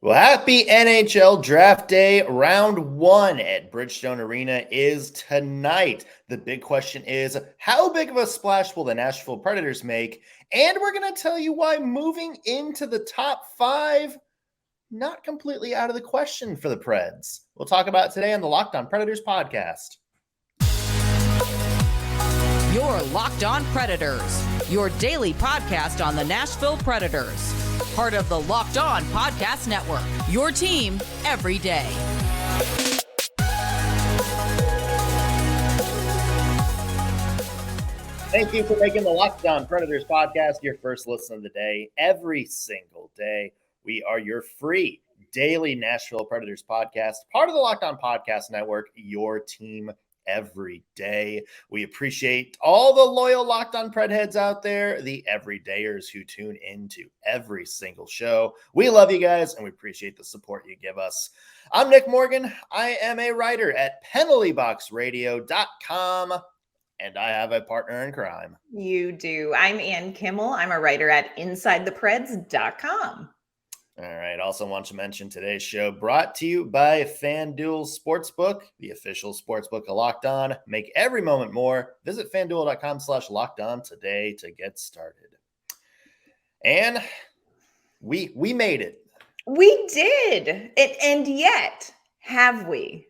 Well, happy NHL Draft Day. Round 1 at Bridgestone Arena is tonight. The big question is, how big of a splash will the Nashville Predators make? And we're going to tell you why moving into the top 5, not completely out of the question for the Preds. We'll talk about it today on the Locked On Predators podcast. Your Locked On Predators, your daily podcast on the Nashville Predators. Part of the Locked On Podcast Network, your team every day. Thank you for making the Locked On Predators podcast your first listen of the day. Every single day, we are your free daily Nashville Predators podcast, part of the Locked On Podcast Network, your team every day. We appreciate all the loyal Locked On Pred heads out there, the everydayers who tune into every single show. We love you guys, and we appreciate the support you give us. I'm Nick Morgan. I am a writer at penaltyboxradio.com, and I have a partner in crime. You do. I'm Ann Kimmel. I'm a writer at InsideThePreds.com. All right. Also want to mention today's show brought to you by FanDuel Sportsbook, the official sportsbook of Locked On. Make every moment more. Visit FanDuel.com/LockedOn today to get started. And we made it. We did. And yet, have we?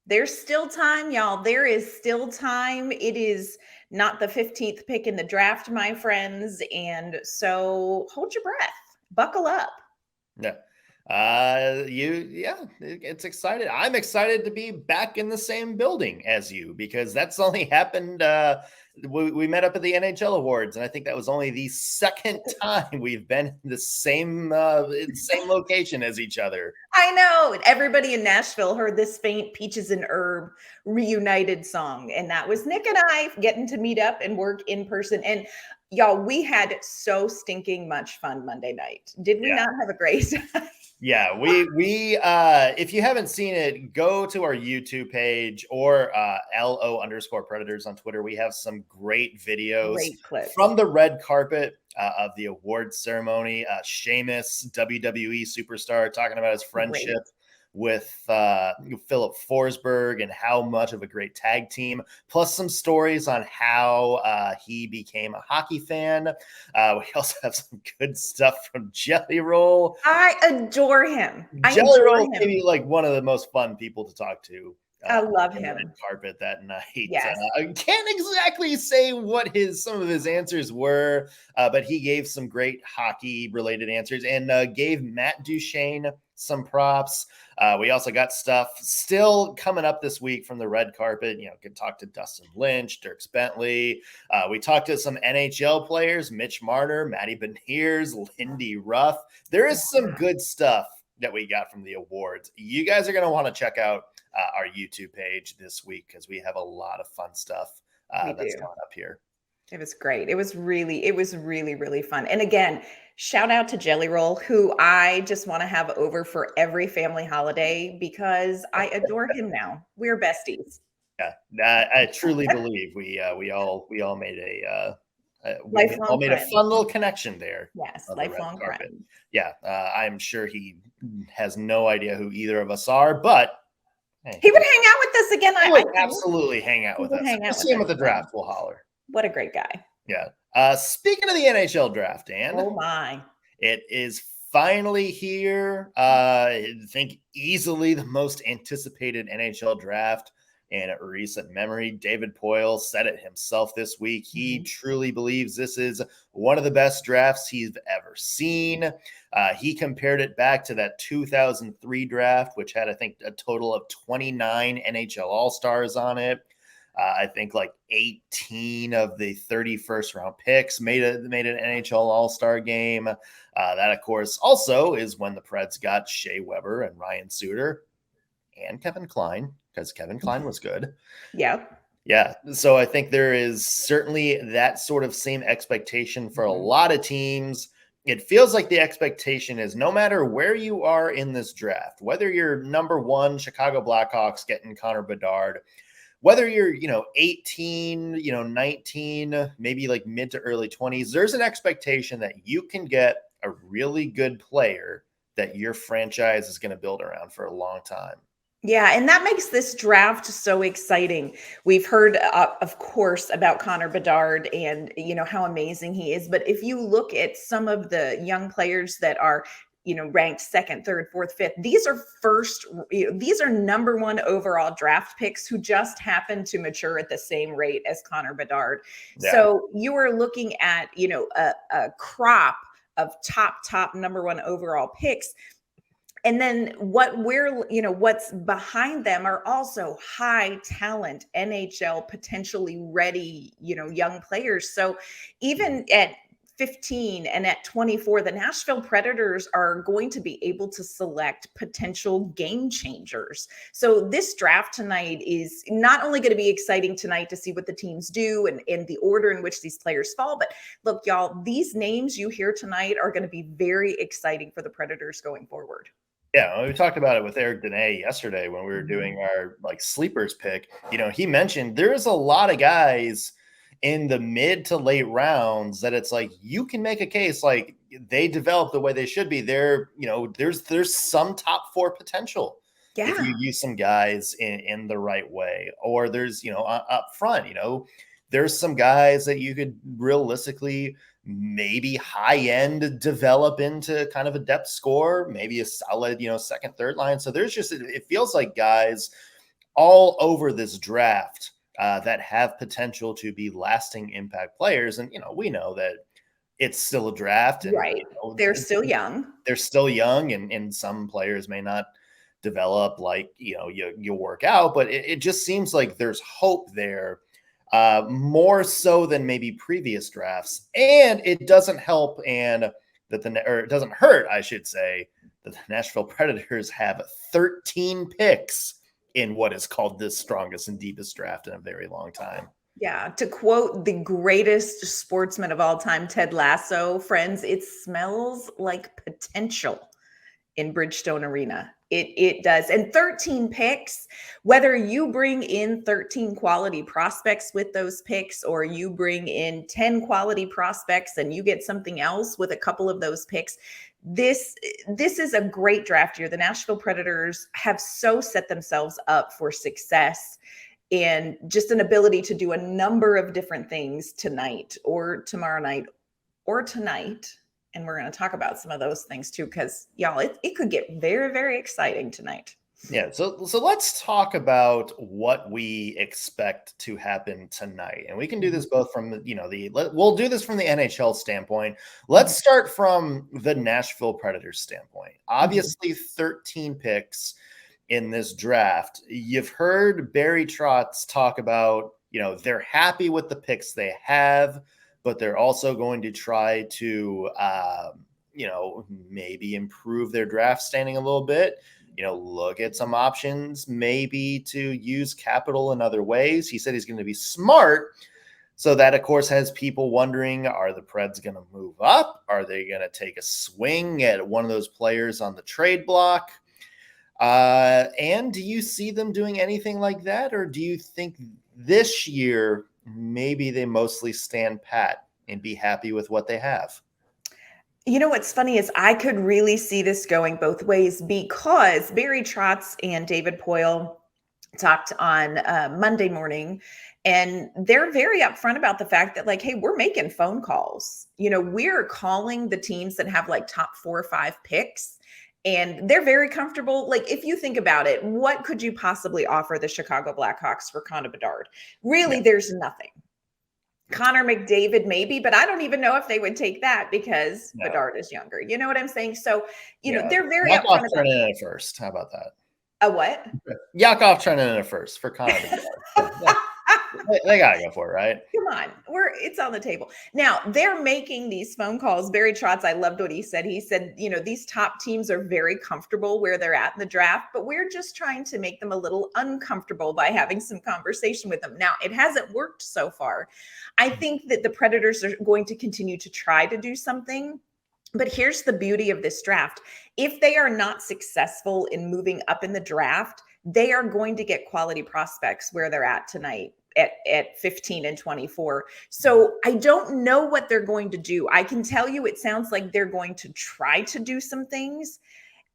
There's still time, y'all. There is still time. It is not the 15th pick in the draft, my friends. And so hold your breath. Buckle up. Yeah. It's excited. I'm excited to be back in the same building as you because that's only happened. We met up at the NHL Awards, and I think that was only the second time we've been in the same location as each other. I know. Everybody in Nashville heard this faint Peaches and Herb reunited song, and that was Nick and I getting to meet up and work in person. And y'all, we had so stinking much fun Monday night. Did we not have a great time? Yeah, we if you haven't seen it, go to our YouTube page or LO_Predators on Twitter. We have some great videos from the red carpet of the awards ceremony. Sheamus, WWE superstar, talking about his friendship with Philip Forsberg and how much of a great tag team, plus some stories on how he became a hockey fan. We also have some good stuff from Jelly Roll. I adore him. Jelly Roll may be like one of the most fun people to talk to. I love him. Red carpet that night. Yes. I can't exactly say what some of his answers were, but he gave some great hockey-related answers and gave Matt Duchene some props. We also got stuff still coming up this week from the red carpet. You know, could talk to Dustin Lynch, Dierks Bentley. We talked to some NHL players, Mitch Marner, Matty Beniers, Lindy Ruff. There is some good stuff that we got from the awards. You guys are going to want to check out our YouTube page this week because we have a lot of fun stuff that's coming up here. It was great. It was really, really fun. And again, shout out to Jelly Roll, who I just want to have over for every family holiday because I adore him now. We're besties. Yeah, I truly believe we all made a fun little connection there. Yes, lifelong friend. Yeah, I'm sure he has no idea who either of us are, but hey, he would hang out with us again. He would absolutely hang out with us. If we see him at the draft, we'll holler. What a great guy. Yeah. Speaking of the NHL draft, Ann. Oh my. It is finally here. I think easily the most anticipated NHL draft in recent memory. David Poile said it himself this week. He truly believes this is one of the best drafts he's ever seen. He compared it back to that 2003 draft, which had, I think, a total of 29 NHL All-Stars on it. I think like 18 of the 31st round picks made an NHL All-Star game. That, of course, also is when the Preds got Shea Weber and Ryan Suter and Kevin Kline, because Kevin Kline was good. Yeah. Yeah. So I think there is certainly that sort of same expectation for a lot of teams. It feels like the expectation is no matter where you are in this draft, whether you're number 1, Chicago Blackhawks getting Connor Bedard, whether you're, 18, 19, maybe like mid to early 20s, there's an expectation that you can get a really good player that your franchise is going to build around for a long time. Yeah, and that makes this draft so exciting. We've heard, of course, about Connor Bedard and, how amazing he is. But if you look at some of the young players that are, ranked second, third, fourth, fifth, these are number one overall draft picks who just happen to mature at the same rate as Connor Bedard. Yeah. So you are looking at, a crop of top number one overall picks. And then what's behind them are also high talent NHL potentially ready, young players. So even at 15 and at 24, the Nashville Predators are going to be able to select potential game changers. So this draft tonight is not only going to be exciting tonight to see what the teams do and the order in which these players fall, but look, y'all, these names you hear tonight are going to be very exciting for the Predators going forward. Yeah, we talked about it with Eric Dene yesterday when we were doing our sleepers pick. He mentioned there's a lot of guys in the mid to late rounds that it's like you can make a case like they develop the way they should be. There's some top four potential if you use some guys in the right way, or there's up front. There's some guys that you could realistically maybe high end develop into kind of a depth score, maybe a solid, second, third line. So it feels like guys all over this draft that have potential to be lasting impact players. And, we know that it's still a draft. And, right. They're still young. They're still young. And some players may not develop like, you work out, but it just seems like there's hope there. More so than maybe previous drafts, and it doesn't help, and it doesn't hurt, I should say, that the Nashville Predators have 13 picks in what is called the strongest and deepest draft in a very long time. Yeah, to quote the greatest sportsman of all time, Ted Lasso, friends, it smells like potential in Bridgestone Arena. It does. And 13 picks, whether you bring in 13 quality prospects with those picks, or you bring in 10 quality prospects and you get something else with a couple of those picks, this is a great draft year. The Nashville Predators have so set themselves up for success and just an ability to do a number of different things tonight or tomorrow night or tonight. And we're going to talk about some of those things too, because y'all, it could get very, very exciting tonight. Yeah. So let's talk about what we expect to happen tonight. And we can do this both from, we'll do this from the NHL standpoint. Let's start from the Nashville Predators standpoint. Obviously 13 picks in this draft. You've heard Barry Trotz talk about, they're happy with the picks they have, but they're also going to try to, maybe improve their draft standing a little bit, look at some options, maybe to use capital in other ways. He said he's going to be smart. So that, of course, has people wondering, are the Preds going to move up? Are they going to take a swing at one of those players on the trade block? And do you see them doing anything like that? Or do you think this year maybe they mostly stand pat and be happy with what they have? What's funny is I could really see this going both ways, because Barry Trotz and David Poile talked on Monday morning, and they're very upfront about the fact that, like, hey, we're making phone calls. We're calling the teams that have like top 4 or 5 picks. And they're very comfortable. Like, if you think about it, what could you possibly offer the Chicago Blackhawks for Connor Bedard? Really, there's nothing. Connor McDavid, maybe, but I don't even know if they would take that because Bedard is younger. You know what I'm saying? So, they're very upfront. Turning in a first. How about that? A what? Yakov turning in a first for Connor Bedard. They got to go for it, right? Come on. It's on the table. Now, they're making these phone calls. Barry Trotz, I loved what he said. He said, these top teams are very comfortable where they're at in the draft, but we're just trying to make them a little uncomfortable by having some conversation with them. Now, it hasn't worked so far. I think that the Predators are going to continue to try to do something. But here's the beauty of this draft. If they are not successful in moving up in the draft, they are going to get quality prospects where they're at tonight at 15 and 24. So I don't know what they're going to do. I can tell you it sounds like they're going to try to do some things.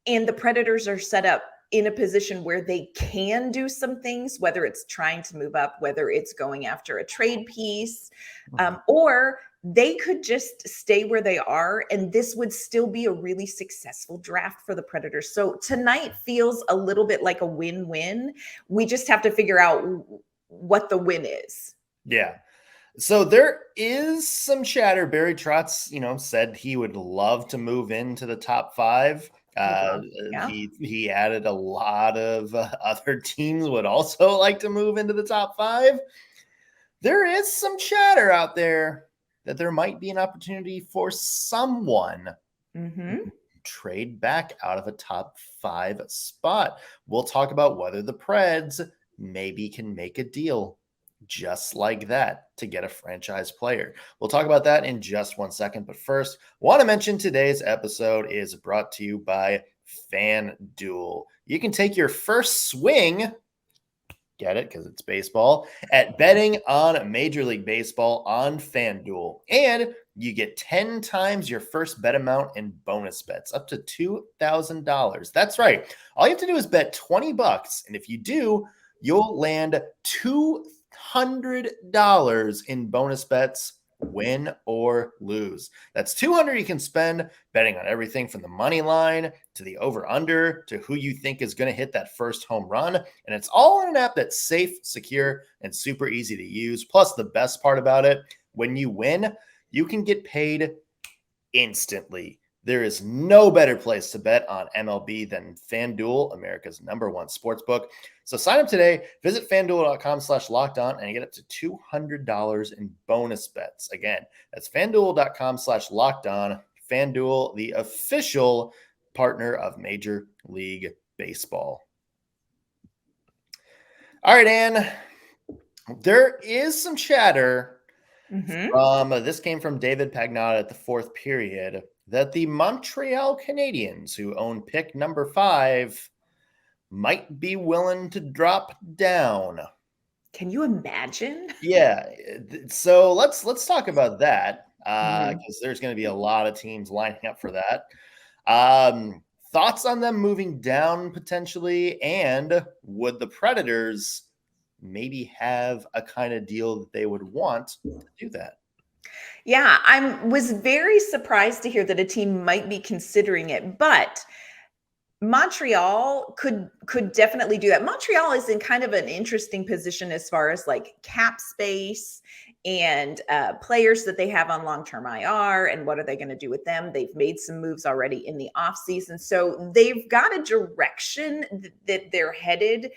And the Predators are set up in a position where they can do some things, whether it's trying to move up, whether it's going after a trade piece, or they could just stay where they are, and this would still be a really successful draft for the Predators. So tonight feels a little bit like a win-win. We just have to figure out what the win is. Yeah. So there is some chatter. Barry Trotz, said he would love to move into the top 5. He added a lot of other teams would also like to move into the top 5. There is some chatter out there that there might be an opportunity for someone to trade back out of a top 5 spot. We'll talk about whether the Preds maybe can make a deal just like that to get a franchise player. We'll talk about that in just 1 second. But first, want to mention today's episode is brought to you by FanDuel. You can take your first swing, get it because it's baseball, at betting on Major League Baseball on FanDuel. And you get 10 times your first bet amount in bonus bets, up to $2,000. That's right. All you have to do is bet $20. And if you do, you'll land $200 in bonus bets, win or lose. That's $200 you can spend betting on everything from the money line to the over-under to who you think is going to hit that first home run. And it's all in an app that's safe, secure, and super easy to use. Plus, the best part about it, when you win, you can get paid instantly. There is no better place to bet on MLB than FanDuel, America's #1 sportsbook. So sign up today, visit FanDuel.com/lockedon, and you get up to $200 in bonus bets. Again, that's FanDuel.com/lockedon. FanDuel, the official partner of Major League Baseball. All right, Ann, there is some chatter. This came from David Pagnotta at the 4th period, that the Montreal Canadiens, who own pick number 5, might be willing to drop down. Can you imagine? Yeah. So let's talk about that because there's going to be a lot of teams lining up for that. Thoughts on them moving down potentially, and would the Predators maybe have a kind of deal that they would want to do that? Yeah, I was very surprised to hear that a team might be considering it, but Montreal could definitely do that. Montreal is in kind of an interesting position as far as like cap space and players that they have on long-term IR and what are they going to do with them. They've made some moves already in the offseason, so they've got a direction that they're headed.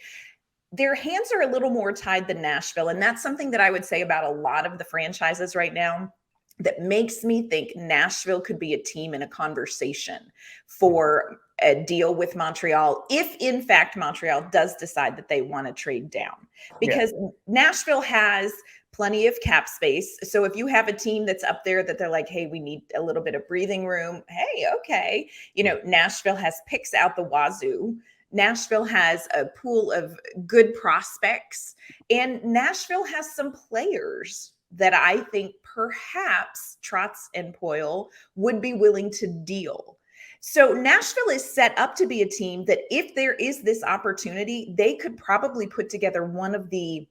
Their hands are a little more tied than Nashville, and that's something that I would say about a lot of the franchises right now that makes me think Nashville could be a team in a conversation for a deal with Montreal, if in fact Montreal does decide that they want to trade down, because Nashville has plenty of cap space. So if you have a team that's up there that they're like, hey, we need a little bit of breathing room. Hey, okay. Nashville has picks out the wazoo. Nashville has a pool of good prospects, and Nashville has some players that I think perhaps Trotz and Poile would be willing to deal. So Nashville is set up to be a team that if there is this opportunity, they could probably put together one of the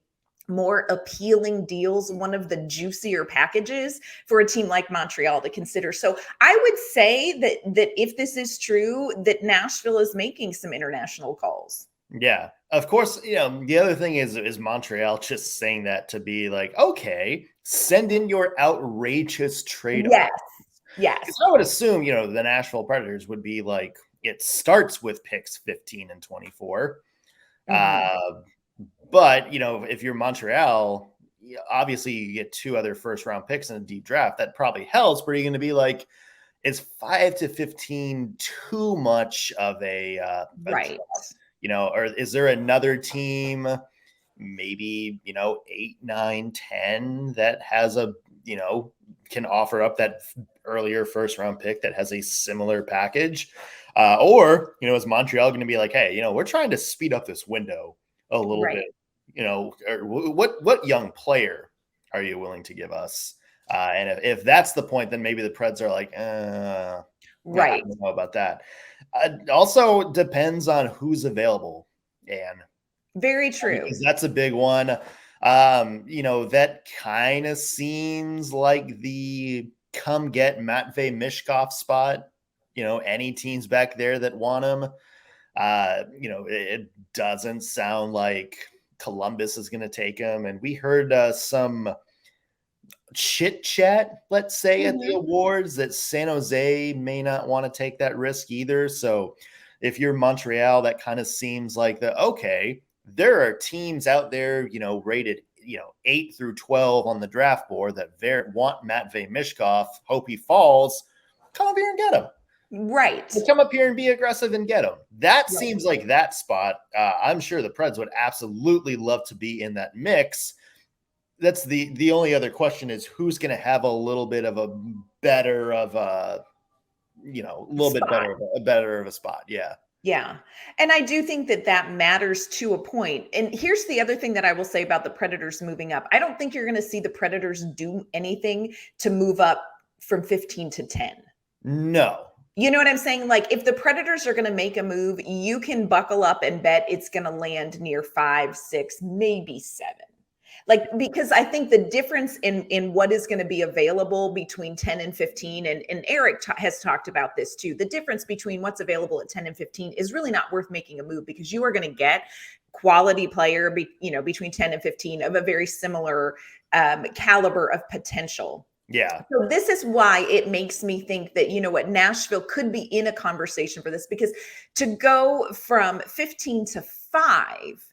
more appealing deals, one of the juicier packages for a team like Montreal to consider. So I would say that if this is true, that Nashville is making some international calls. Yeah, of course. The other thing is Montreal just saying that to be like, okay, send in your outrageous trade. Yes. I would assume, the Nashville Predators would be like, it starts with picks 15 and 24. But, if you're Montreal, obviously you get 2 other first round picks in a deep draft. That probably helps, but you're going to be like, is 5 to 15 too much of a right? Or is there another team, maybe, 8, 9, 10 that has can offer up that earlier first round pick that has a similar package? Or, is Montreal going to be like, hey, we're trying to speed up this window a little bit, or what young player are you willing to give us? And if that's the point, then maybe the Preds are like, right. I don't know about that. Also depends on who's available, and Very true. because that's a big one. That kind of seems like the come get Matvei Michkov spot. Any teams back there that want him. It doesn't sound like Columbus is going to take him. And we heard some chit chat, let's say, at the awards that San Jose may not want to take that risk either. So if you're Montreal, that kind of seems like okay, there are teams out there, rated, 8 through 12 on the draft board that want Matvei Michkov, hope he falls, come up here and get him. Right. Come up here and be aggressive and get him. That seems like that spot. I'm sure the Preds would absolutely love to be in that mix. That's the only other question is who's going to have a little bit of a better of a, better of a spot. Yeah. Yeah. And I do think that matters to a point. And here's the other thing that I will say about the Predators moving up. I don't think you're going to see the Predators do anything to move up from 15 to 10. No. You know what I'm saying? Like if the Predators are going to make a move, you can buckle up and bet it's going to land near 5, 6, maybe 7. Like, because I think the difference in what is going to be available between 10 and 15, and Eric has talked about this too, the difference between what's available at 10 and 15 is really not worth making a move because you are going to get quality player, between 10 and 15 of a very similar caliber of potential. Yeah. So this is why it makes me think that, Nashville could be in a conversation for this, because to go from 15 to 5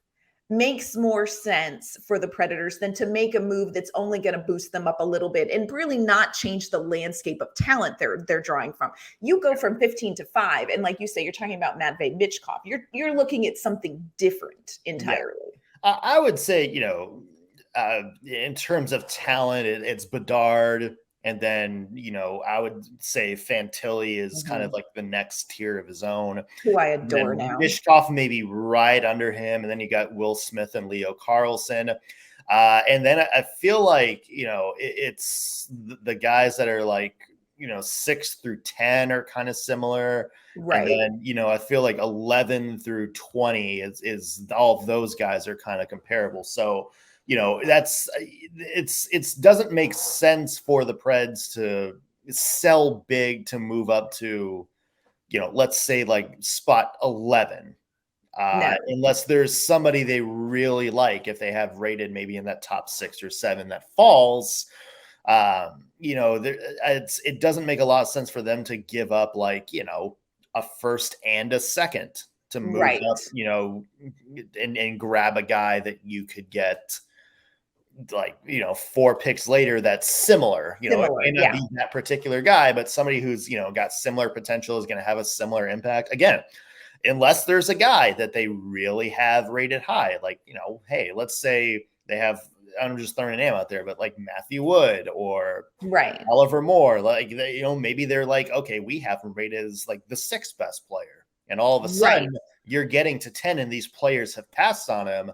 makes more sense for the Predators than to make a move that's only going to boost them up a little bit and really not change the landscape of talent they're drawing from. You go from 15 to 5, and like you say, you're talking about Matvei Michkov. You're looking at something different entirely. Yeah. I would say, in terms of talent, it's Bedard. And then, I would say Fantilli is kind of like the next tier of his own. Who I adore now. Michkov maybe right under him. And then you got Will Smith and Leo Carlson. And then I feel like, it's the guys that are like, 6 through 10 are kind of similar. Right. And then, I feel like 11 through 20 is all of those guys are kind of comparable. So, it doesn't make sense for the Preds to sell big to move up to, let's say like spot 11, unless there's somebody they really like, if they have rated maybe in that top 6 or 7 that falls, it doesn't make a lot of sense for them to give up like, a first and a second to move up, and grab a guy that you could get like 4 picks later that's similar. It may not be that particular guy, but somebody who's got similar potential is going to have a similar impact again, unless there's a guy that they really have rated high, like hey, let's say they have, I'm just throwing a name out there, but like Matthew Wood or Oliver Moore, like maybe they're like, okay, we have him rated as like the 6th best player, and all of a sudden you're getting to 10 and these players have passed on him.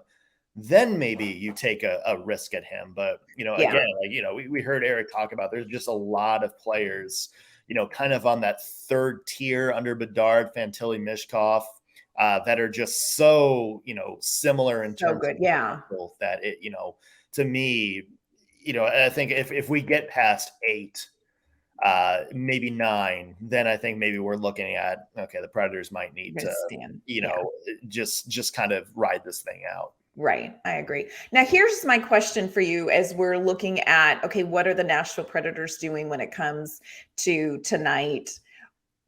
Then maybe you take a risk at him. But, again, like, we heard Eric talk about, there's just a lot of players, kind of on that 3rd tier under Bedard, Fantilli, Michkov, that are just so, similar in terms of that it, to me, I think if we get past 8, maybe 9, then I think maybe we're looking at, okay, the Predators might need to, just kind of ride this thing out. Right. I agree. Now, here's my question for you as we're looking at, okay, what are the Nashville Predators doing when it comes to tonight?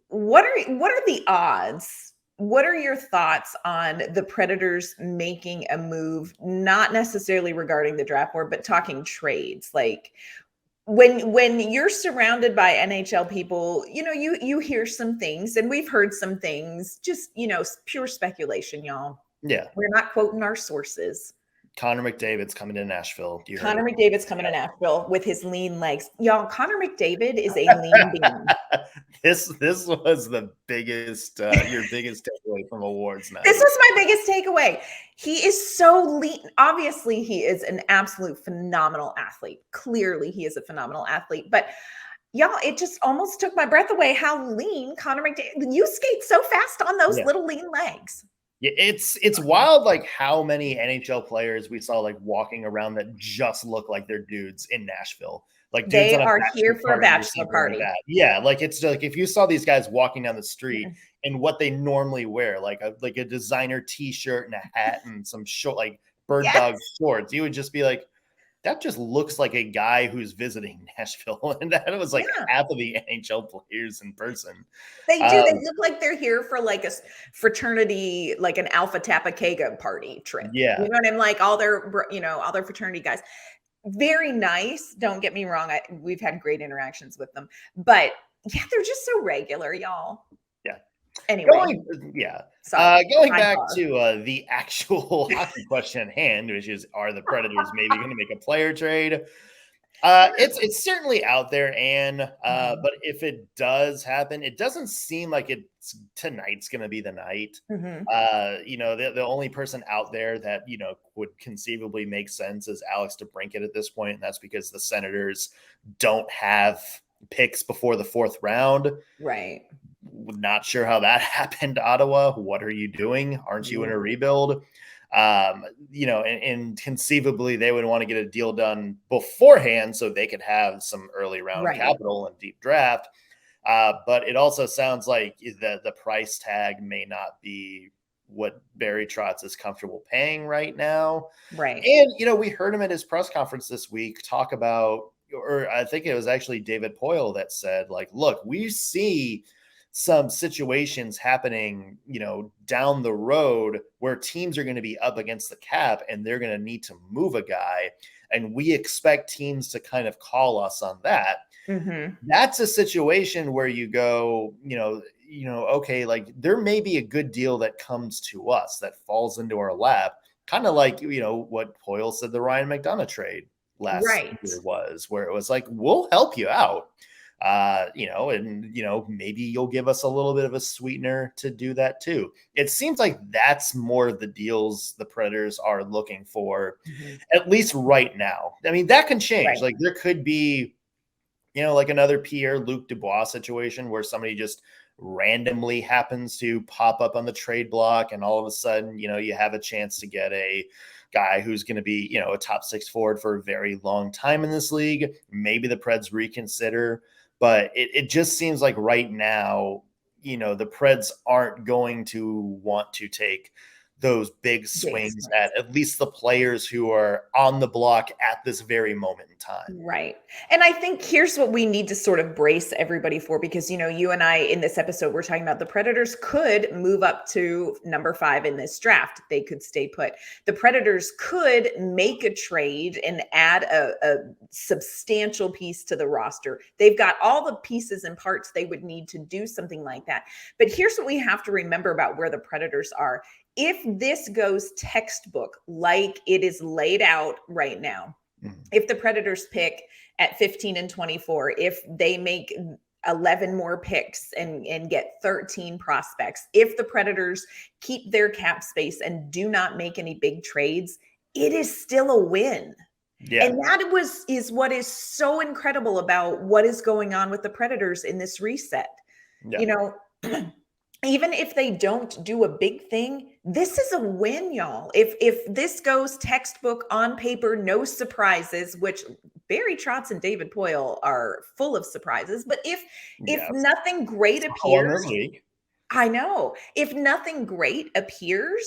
What are the odds? What are your thoughts on the Predators making a move, not necessarily regarding the draft board, but talking trades? Like when you're surrounded by NHL people, you hear some things, and we've heard some things, just, pure speculation, y'all. Yeah. We're not quoting our sources. Connor McDavid's coming to Nashville. Connor McDavid's coming to Nashville with his lean legs. Y'all, Connor McDavid is a lean bean. This was the biggest, your biggest takeaway from awards night. This was my biggest takeaway. He is so lean. Obviously, he is an absolute phenomenal athlete. Clearly, he is a phenomenal athlete. But Y'all, it just almost took my breath away how lean Connor McDavid. You skate so fast on those little lean legs. Yeah, it's wild, like how many NHL players we saw like walking around that just look like they're dudes in Nashville. Like dudes They on a are here for a party or bachelor something party. like that. Yeah, like it's like if you saw these guys walking down the street in what they normally wear, like a designer T-shirt and a hat and some short like bird dog shorts, you would just be like, that just looks like a guy who's visiting Nashville. And that was like half of the NHL players in person. They do. They look like they're here for like a fraternity, like an Alpha Kappa Kega party trip. Yeah. You know what I'm like? All their fraternity guys. Very nice. Don't get me wrong. We've had great interactions with them. But yeah, they're just so regular, y'all. Yeah. Anyway. Going back to the actual hockey question at hand, which is, are the Predators maybe going to make a player trade? It's certainly out there, and but if it does happen, it doesn't seem like tonight's going to be the night. The only person out there that would conceivably make sense is Alex DeBrincat at this point, and that's because the Senators don't have picks before the 4th round. Right. Not sure how that happened, Ottawa. What are you doing? Aren't you in a rebuild? And conceivably they would want to get a deal done beforehand so they could have some early round capital and deep draft. But it also sounds like the price tag may not be what Barry Trotz is comfortable paying right now. Right. And, we heard him at his press conference this week talk about, or I think it was actually David Poile that said, like, look, we see some situations happening, down the road where teams are going to be up against the cap and they're going to need to move a guy. And we expect teams to kind of call us on that. That's a situation where you go, okay, like there may be a good deal that comes to us that falls into our lap. Kind of like, what Poile said the Ryan McDonough trade last year was, where it was like, we'll help you out. Maybe you'll give us a little bit of a sweetener to do that too. It seems like that's more of the deals the Predators are looking for, at least right now. I mean, that can change. Like there could be, like another Pierre-Luc Dubois situation where somebody just randomly happens to pop up on the trade block and all of a sudden, you have a chance to get a guy who's going to be, a top 6 forward for a very long time in this league. Maybe the Preds reconsider. But it just seems like right now, the Preds aren't going to want to take those big swings at least the players who are on the block at this very moment in time. Right. And I think here's what we need to sort of brace everybody for, because, you and I in this episode, we're talking about the Predators could move up to number 5 in this draft. They could stay put. The Predators could make a trade and add a substantial piece to the roster. They've got all the pieces and parts they would need to do something like that. But here's what we have to remember about where the Predators are. If this goes textbook like it is laid out right now, if the Predators pick at 15 and 24, if they make 11 more picks and get 13 prospects, if the Predators keep their cap space and do not make any big trades, it is still a win. Yeah. And that is what is so incredible about what is going on with the Predators in this reset. Yeah. Even if they don't do a big thing, this is a win, y'all. If this goes textbook on paper, no surprises, which Barry Trotz and David Poile are full of surprises. But if nothing great appears, I know. If nothing great appears,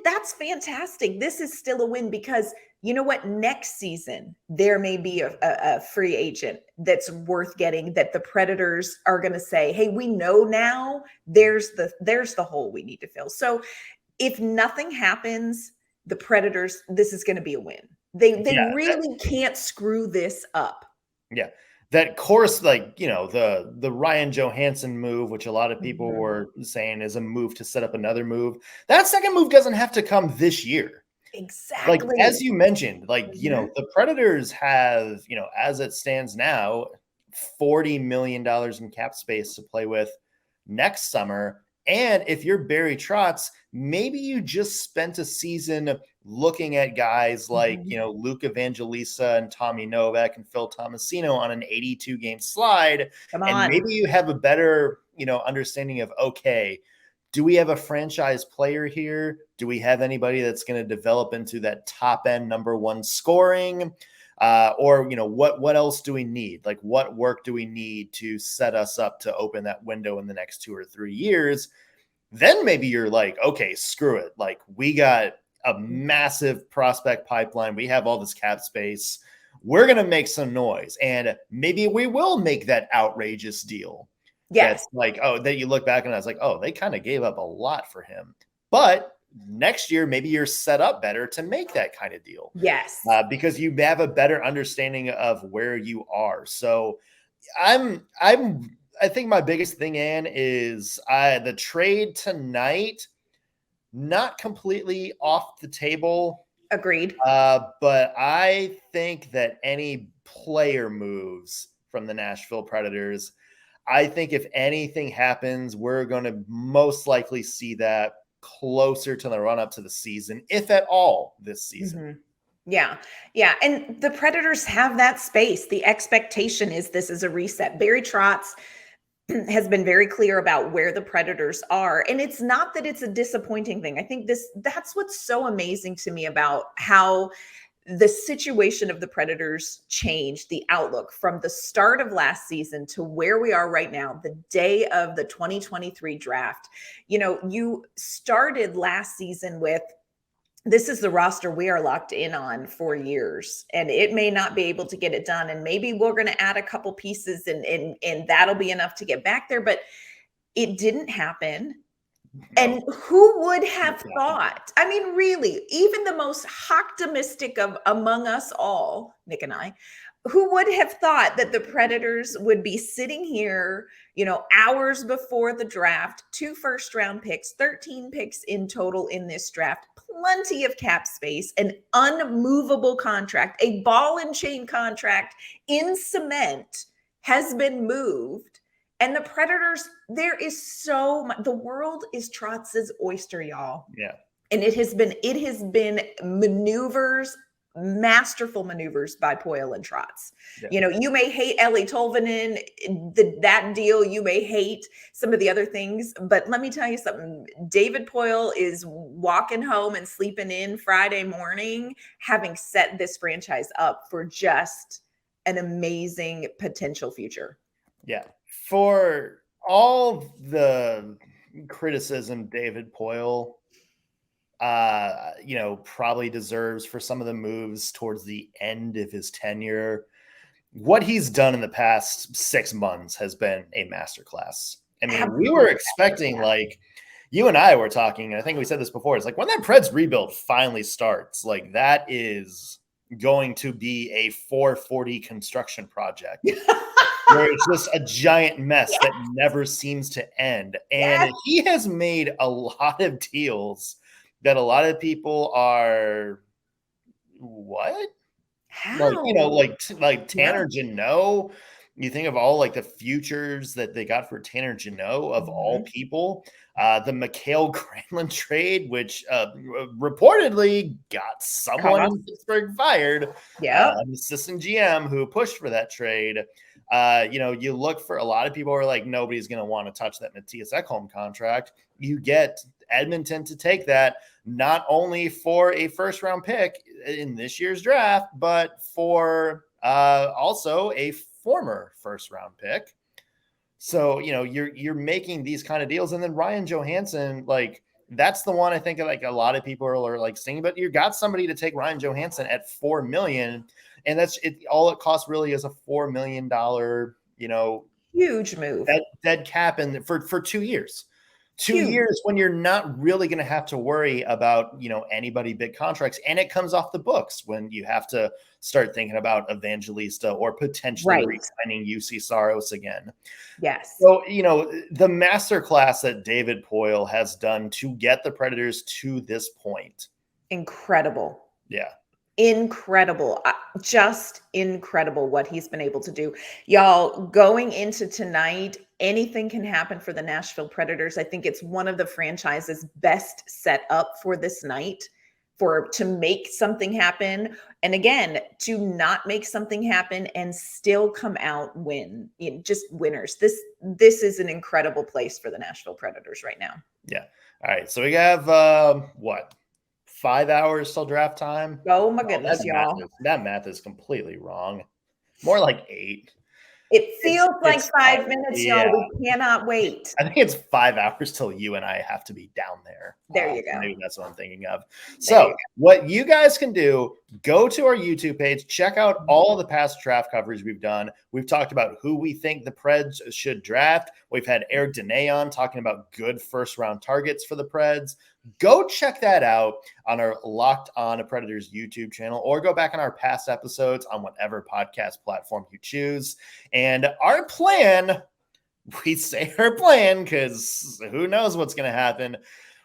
that's fantastic. This is still a win because you know what? Next season, there may be a free agent that's worth getting that the Predators are going to say, hey, we know now there's the hole we need to fill. So if nothing happens, the Predators, this is going to be a win. They really can't screw this up. Yeah. That course, like, the Ryan Johansson move, which a lot of people were saying is a move to set up another move. That second move doesn't have to come this year. Exactly. Like, as you mentioned, like, the Predators have, as it stands now, $40 million in cap space to play with next summer. And if you're Barry Trotz, maybe you just spent a season looking at guys like, Luke Evangelista and Tommy Novak and Phil Tomasino on an 82 game slide. Come And on. maybe you have a better, understanding of, okay, do we have a franchise player here? Do we have anybody that's going to develop into that top end number one scoring? Or what else do we need? Like, what work do we need to set us up to open that window in the next 2 or 3 years? Then maybe you're like, okay, screw it. Like, we got a massive prospect pipeline. We have all this cap space. We're going to make some noise. And maybe we will make that outrageous deal. Yes. That's like, that you look back and I was like, they kind of gave up a lot for him. But next year, maybe you're set up better to make that kind of deal. Yes. Because you have a better understanding of where you are. So I think my biggest thing, Ann, is the trade tonight, not completely off the table. Agreed. But I think that any player moves from the Nashville Predators, I think if anything happens, we're going to most likely see that closer to the run up to the season, if at all this season. Mm-hmm. Yeah. Yeah. And the Predators have that space. The expectation is this is a reset. Barry Trotz has been very clear about where the Predators are. And it's not that it's a disappointing thing. I think that's what's so amazing to me about how the situation of the Predators changed the outlook from the start of last season to where we are right now, the day of the 2023 draft. You started last season with, this is the roster we are locked in on for years, and it may not be able to get it done. And maybe we're going to add a couple pieces and that'll be enough to get back there, but it didn't happen. And who would have thought? I mean, really, even the most optimistic of among us all, Nick and I, who would have thought that the Predators would be sitting here, hours before the draft, 2 first-round picks, 13 picks in total in this draft, plenty of cap space, an unmovable contract, a ball and chain contract in cement has been moved. And the Predators, there is so much. The world is Trotz's oyster, y'all. Yeah. And it has been maneuvers, masterful maneuvers by Poile and Trotz. Yeah. You may hate Ellie Tolvanen, that deal. You may hate some of the other things, but let me tell you something. David Poile is walking home and sleeping in Friday morning, having set this franchise up for just an amazing potential future. Yeah. For all the criticism David Poile, probably deserves for some of the moves towards the end of his tenure, what he's done in the past 6 months has been a masterclass. I mean, absolutely. We were expecting, like, you and I were talking, and I think we said this before, it's like when that Preds rebuild finally starts, like, that is going to be a 440 construction project. Where it's just a giant mess that never seems to end. And he has made a lot of deals that a lot of people are, what? How? Like Tanner Jeannot. You think of all like the futures that they got for Tanner Jeannot of all people. The Mikhail Granlund trade, which reportedly got someone in Pittsburgh fired. Yeah. An assistant GM who pushed for that trade. You look for a lot of people are like, nobody's going to want to touch that Matthias Ekholm contract. You get Edmonton to take that not only for a first round pick in this year's draft, but for also a former first round pick. So, you're making these kind of deals. And then Ryan Johansson, like, that's the one I think like a lot of people are like singing, but you got somebody to take Ryan Johansson at $4 million. And that's it. All it costs really is a $4 million, huge move. Dead cap for 2 years. 2 years when you're not really going to have to worry about, anybody big contracts. And it comes off the books when you have to start thinking about Evangelista or potentially re-signing UC Saros again. Yes. So, the masterclass that David Poile has done to get the Predators to this point. Incredible. Yeah. Incredible. Just incredible what he's been able to do. Y'all, going into tonight, anything can happen for the Nashville Predators. I think it's one of the franchise's best set up for this night to make something happen. And again, to not make something happen and still come out just winners. This is an incredible place for the Nashville Predators right now. Yeah. All right. So we have 5 hours till draft time? Oh my goodness, y'all. That math is completely wrong. More like 8. It feels like 5 minutes, y'all. We cannot wait. I think it's 5 hours till you and I have to be down there. There you go. Maybe that's what I'm thinking of. So what you guys can do, go to our YouTube page, check out all of the past draft coverage we've done. We've talked about who we think the Preds should draft. We've had Eric Dene on talking about good first-round targets for the Preds. Go check that out on our Locked On Predators YouTube channel, or go back on our past episodes on whatever podcast platform you choose. And our plan, we say our plan because who knows what's going to happen.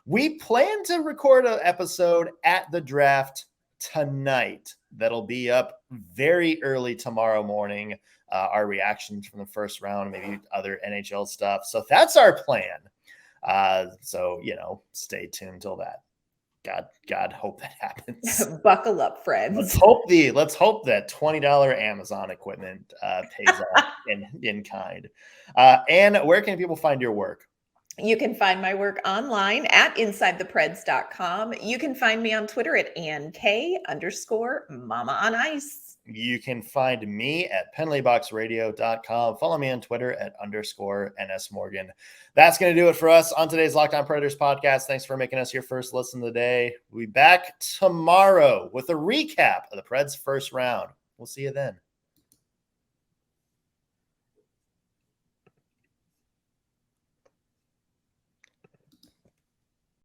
We plan to record an episode at the draft tonight. That'll be up very early tomorrow morning. Our reactions from the first round, maybe other NHL stuff. So that's our plan. So, stay tuned till that. God, hope that happens. Buckle up, friends. Let's hope that $20 Amazon equipment pays off in kind. And where can people find your work? You can find my work online at InsideThePreds.com. You can find me on Twitter at AnnK_Mama on Ice. You can find me at PenaltyBoxRadio.com. Follow me on Twitter at _NSMorgan. That's going to do it for us on today's Locked On Predators podcast. Thanks for making us your first listen of the day. We'll be back tomorrow with a recap of the Preds' first round. We'll see you then.